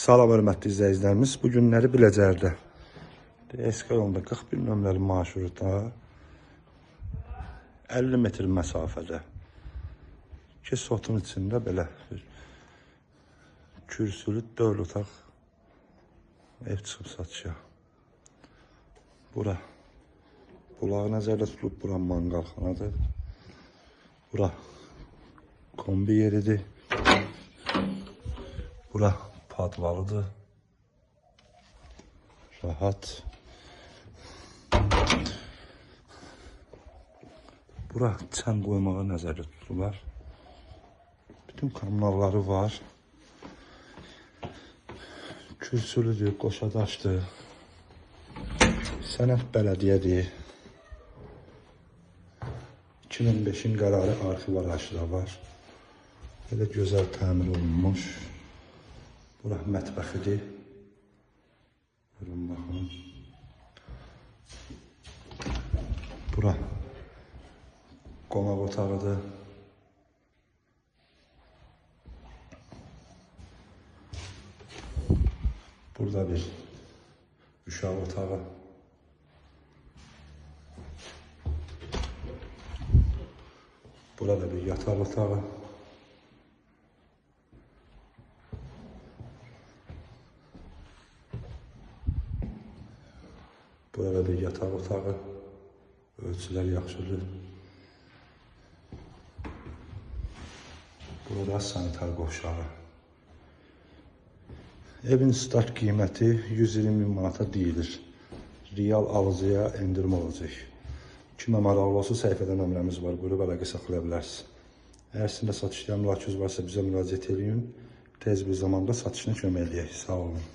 Salam hörmətli izləyicilərimiz, bu günləri Biləcərdə DSK yolunda 41 nömrəli marşrutda 50 metr məsafədə ki, sotun içində belə bir kürsülü 4 otaq ev çıxıb satışa. Bura bulağı nəzərdə tutulub, bura manqalxanadır. Bura kombi yeridir. Bura padvalıdır. Rahat. Bura çən qoymağa nəzərdə tutulurlar. Bütün kommunalları var. Kürsülüdür, qoşadaşdır. Sənət bələdiyyədir. 2005-in qərarı arxiv araçda var. Belə gözəl təmir olunmuş. Bura mətbəxidir. Görün baxın. Bura qonaq otağıdır. Burada bir uşaq otağı. Burada bir yataq otağı. Burada bir yataq otağı. Ölçülər yaxşıdır. Burada sanitar qovşağı. Evin start qiyməti 120 bin manata deyilir. Real alıcıya endirmə olacaq. Kimə maraqlı olsa səhifədə nömrəmiz var. Buyurub əlaqə saxlaya bilərsiniz. Əgər sizin də satış istəyən mülakiniz varsa bizə müraciət edin. Tez bir zamanda satışına kömək eləyək. Sağ olun.